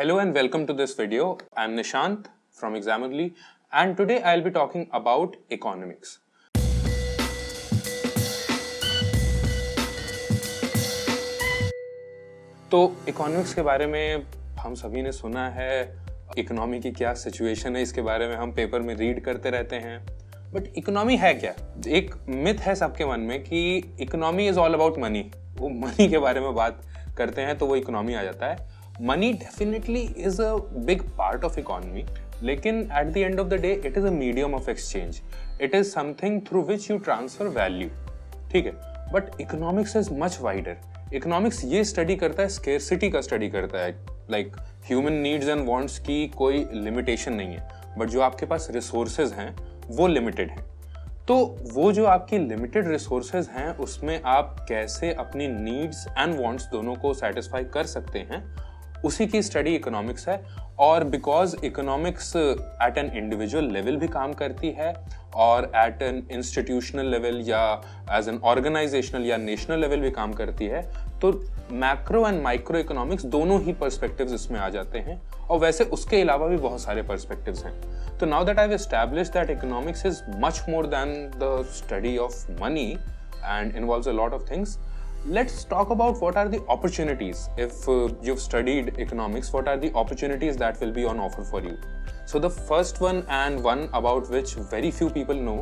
Hello and welcome to this video. I'm Nishant from Examerly and today I'll be talking about economics. तो economics के बारे में हम सभी ने सुना है, इकोनॉमी की क्या सिचुएशन है इसके बारे में हम पेपर में रीड करते रहते हैं। बट इकोनॉमी है क्या? एक मिथ है सबके मन में कि economy is all about money. वो मनी के बारे में बात करते हैं तो वो इकोनॉमी आ जाता है। Money definitely is a big part of economy, लेकिन at the end of the day it is a medium of exchange. It is something through which you transfer value, ठीक है। But economics is much wider. Economics ये study करता है, scarcity का study करता है, like human needs and wants की कोई लिमिटेशन नहीं है, बट जो आपके पास रिसोर्सेज हैं वो लिमिटेड हैं। तो वो जो आपकी लिमिटेड रिसोर्सेज हैं उसमें आप कैसे अपनी नीड्स एंड वांट्स दोनों को सेटिस्फाई कर सकते हैं, उसी की स्टडी इकोनॉमिक्स है। और because economics eight an individual level भी काम करती है और एट एन इंस्टीट्यूशनल लेवल या एज एन ऑर्गेनाइजेशनल या नेशनल लेवल भी काम करती है, तो मैक्रो एंड माइक्रो इकोनॉमिक्स दोनों ही पर्सपेक्टिव्स इसमें आ जाते हैं। और वैसे उसके अलावा भी बहुत सारे पर्सपेक्टिव्स हैं। तो now that I have established that economics is much more than the study of money and involves a lot of things. Let's talk about what are the opportunities. If you've studied economics, what are the opportunities that will be on offer for you? So the first one, and one about which very few people know,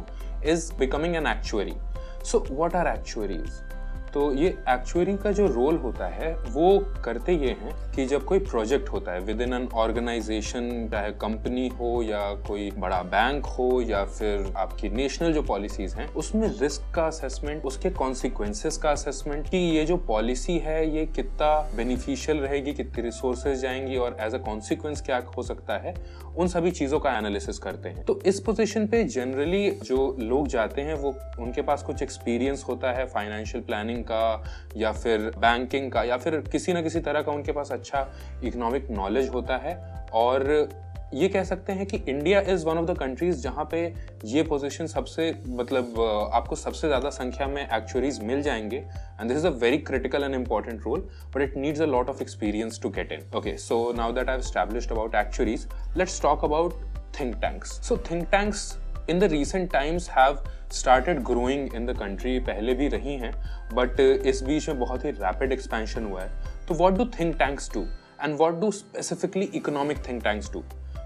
is becoming an actuary. So what are actuaries? तो ये actuary का जो role होता है वो करते ये हैं कि जब कोई प्रोजेक्ट होता है विद इन एन ऑर्गेनाइजेशन, चाहे कंपनी हो या कोई बड़ा बैंक हो या फिर आपकी नेशनल जो पॉलिसीज हैं, उसमें रिस्क का असेसमेंट, उसके कॉन्सिक्वेंसेस का असेसमेंट कि ये जो पॉलिसी है ये कितना बेनिफिशियल रहेगी, कितनी रिसोर्सेज जाएंगी और एज अ कॉन्सिक्वेंस क्या हो सकता है, उन सभी चीजों का एनालिसिस करते हैं। तो इस पोजीशन पे जनरली जो लोग जाते हैं वो उनके पास कुछ एक्सपीरियंस होता है फाइनेंशियल प्लानिंग का या फिर बैंकिंग का या फिर किसी ना किसी तरह का उनके पास अच्छा इकोनॉमिक नॉलेज होता है। और ये कह सकते हैं कि India is one of the countries जहां पे ये पोजीशन सबसे आपको सबसे ज्यादा संख्या में एक्चुअरीज मिल जाएंगे and this is a very critical and important role, but it needs a lot of experience to get in. Okay, so now that I have established about actuaries, let's talk about think tanks. So think tanks in the recent times have started growing in the country, पहले भी रही हैं, but इस बीच में बहुत ही rapid expansion हुआ है। तो what do think tanks do and what do specifically economic think tanks do?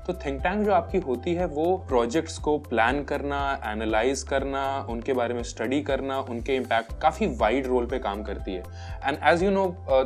तो थिंक टैंक जो आपकी होती है वो प्रोजेक्ट्स को प्लान करना, एनालाइज करना, उनके बारे में स्टडी करना, उनके इम्पैक्ट, काफ़ी वाइड रोल पे काम करती है। And as you know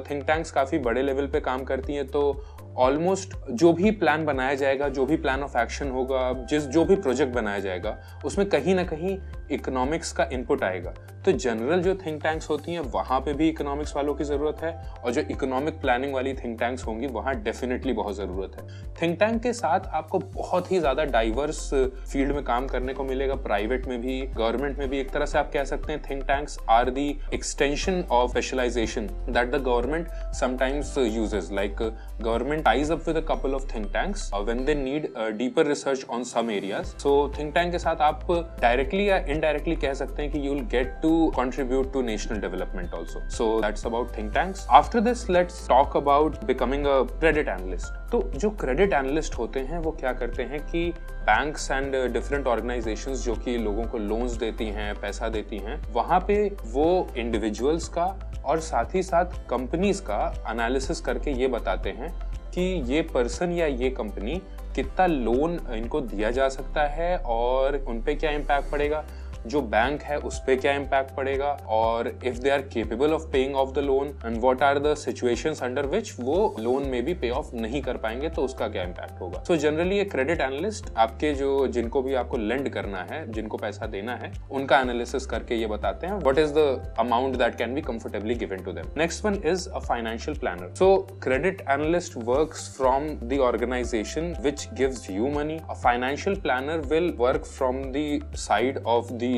think tanks काफ़ी बड़े लेवल पे काम करती हैं, तो ऑलमोस्ट जो भी प्लान बनाया जाएगा, जो भी प्लान ऑफ एक्शन होगा, जो भी प्रोजेक्ट बनाया जाएगा, उसमें कहीं ना कहीं इकोनॉमिक्स का इनपुट आएगा। तो जनरल जो थिंक टैंक्स होती हैं वहाँ पे भी इकोनॉमिक्स वालों की ज़रूरत है, और जो इकोनॉमिक प्लानिंग वाली थिंक टैंक्स होंगी वहाँ डेफिनेटली बहुत ज़रूरत है। थिंक टैंक के साथ आपको बहुत ही ज़्यादा डाइवर्स फील्ड में काम करने को मिलेगा, प्राइवेट में भी, गवर्नमेंट में भी। एक तरह से आप कह सकते हैं think tanks are the extension of specialization that the government sometimes uses. Like government ties up with a couple of think tanks when they need deeper research on some areas. So think tank के साथ आप directly या indirectly कह सकते हैं कि you will get to contribute to national development also. So that's about think tanks. After this, let's talk about becoming a credit analyst. तो जो credit analyst होते हैं वो क्या करते हैं कि banks and different organizations जो कि लोगों को loans देती हैं, पैसा देती हैं, वहाँ पे वो individuals का और साथ ही साथ कंपनीज का एनालिसिस करके ये बताते हैं कि ये पर्सन या ये कंपनी कितना लोन इनको दिया जा सकता है और उन पे क्या इम्पैक्ट पड़ेगा, जो बैंक है उस पे क्या इम्पैक्ट पड़ेगा, और if they are capable of paying off the loan and what are the situations under which वो लोन में भी पे ऑफ नहीं कर पाएंगे तो उसका क्या इम्पैक्ट होगा। सो जनरली ये क्रेडिट एनालिस्ट आपके जिनको भी आपको लेंड करना है, जिनको पैसा देना है, उनका एनालिसिस करके ये बताते हैं what is the amount that can be comfortably given to them. Next one is a financial planner. So credit analyst works from the organization which gives you money. A financial planner will work from the side of the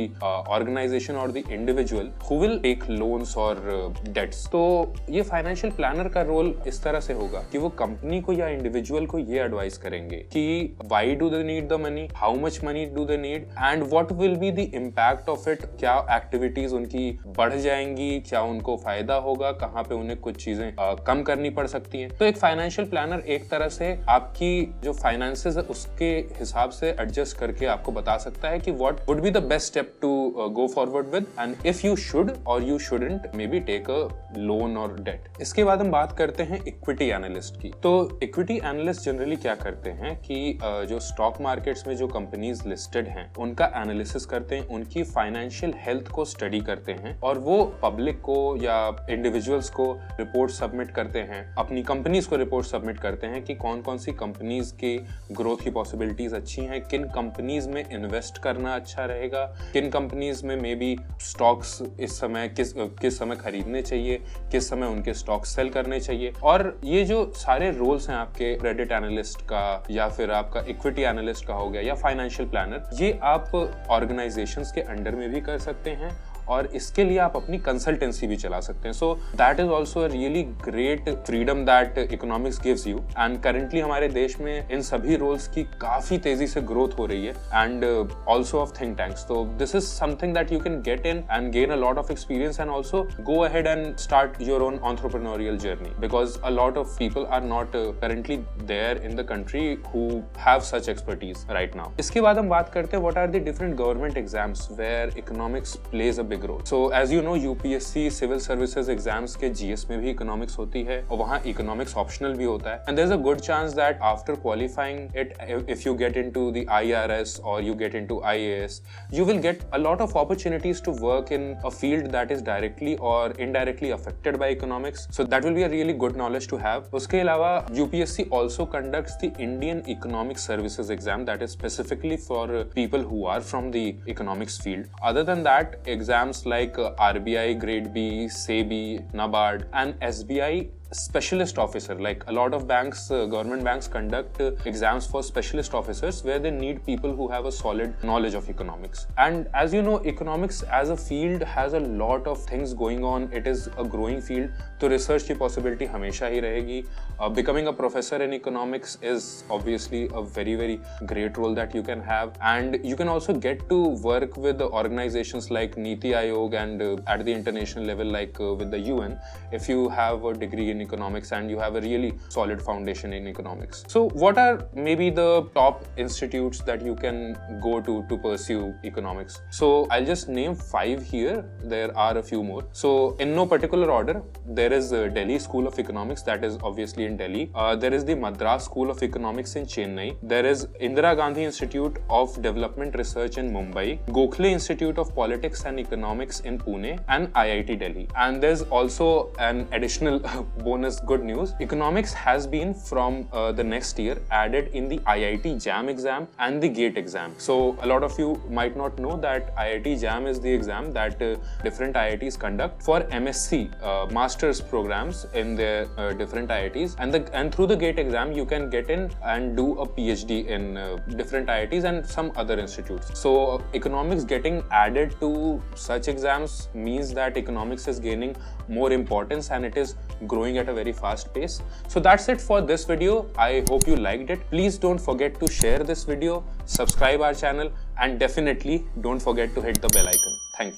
organization or the individual who will take loans or debts. तो ये financial planner का role इस तरह से होगा कि वो company को या इंडिविजुअल को ये एडवाइस करेंगे कि why do they need the money, how much money do they need and what will be the impact of it. क्या एक्टिविटीज उनकी बढ़ जाएंगी, क्या उनको फायदा होगा, कहाँ पे उन्हें कुछ चीजें कम करनी पड़ सकती हैं। तो एक फाइनेंशियल प्लानर एक तरह से आपकी जो फाइनेंसेस है उसके हिसाब से एडजस्ट करके आपको बता सकता है कि what would be the best step to go forward with and if you should or you shouldn't maybe take a loan or debt. इसके बाद हम बात करते हैं इक्विटी एनालिस्ट की। तो इक्विटी एनालिस्ट जनरली क्या करते हैं कि जो स्टॉक मार्केट्स में जो कंपनीज लिस्टेड हैं उनका एनालिसिस करते हैं, उनकी फाइनेंशियल हेल्थ को स्टडी करते हैं और वो पब्लिक को या इंडिविजुअल्स को रिपोर्ट सबमिट करते हैं, अपनी कंपनीज को रिपोर्ट सबमिट करते हैं कि कौन कौन सी कंपनीज के ग्रोथ की पॉसिबिलिटीज अच्छी हैं, किन कंपनीज में इन्वेस्ट करना अच्छा रहेगा, किन कंपनीज में मे बी स्टॉक्स इस समय किस समय खरीदने चाहिए, किस समय उनके स्टॉक सेल करने चाहिए। और ये जो सारे रोल्स हैं आपके क्रेडिट एनालिस्ट का या फिर आपका इक्विटी एनालिस्ट का हो गया या फाइनेंशियल प्लानर, ये आप ऑर्गेनाइजेशंस के अंडर में भी कर सकते हैं और इसके लिए आप अपनी कंसल्टेंसी भी चला सकते हैं। So that is also a really great freedom that economics gives you and currently हमारे देश में इन सभी रोल्स की काफी तेजी से ग्रोथ हो रही है and also of think tanks. तो this is something that you can get in and gain a lot of experience and also go ahead and start your own entrepreneurial journey because a lot of people are not currently there in the country who have such expertise right now. इसके बाद हम बात करते हैं what are the different government exams where economics plays a big role. So as you know UPSC civil services exams के GS में भी economics होती है और वहाँ इकोनॉमिक्स ऑप्शनल भी होता है and there's a good chance that after qualifying it if you get into the IRS or you get into IAS you will get a lot of opportunities to work in a field that is directly or indirectly affected by economics, so that will be a really good knowledge to have. उसके अलावा UPSC also conducts the Indian Economic Services exam that is specifically for people who are from the economics field. Other than that exams like RBI, Grade B, SEBI, NABARD and SBI specialist officer, like a lot of banks, government banks conduct exams for specialist officers where they need people who have a solid knowledge of economics. And as you know economics as a field has a lot of things going on, it is a growing field, तो research की possibility हमेशा ही रहेगी। Becoming a professor in economics is obviously a very very great role that you can have and you can also get to work with the organizations like Niti Aayog and at the international level like with the UN if you have a degree in economics and you have a really solid foundation in economics. So what are maybe the top institutes that you can go to pursue economics? So I'll just name 5 here. There are a few more. So in no particular order, there is Delhi School of Economics that is obviously in Delhi. There is the Madras School of Economics in Chennai. There is Indira Gandhi Institute of Development Research in Mumbai, Gokhale Institute of Politics and Economics in Pune and IIT Delhi. And there's also an additional bonus good news. Economics has been from the next year added in the IIT JAM exam and the GATE exam. So a lot of you might not know that IIT JAM is the exam that different IITs conduct for MSc master's programs in their different IITs and through the GATE exam you can get in and do a PhD in different IITs and some other institutes. So economics getting added to such exams means that economics is gaining more importance and it is growing at a very fast pace. So that's it for this video. I hope you liked it. Please don't forget to share this video, subscribe our channel and definitely don't forget to hit the bell icon. Thank you.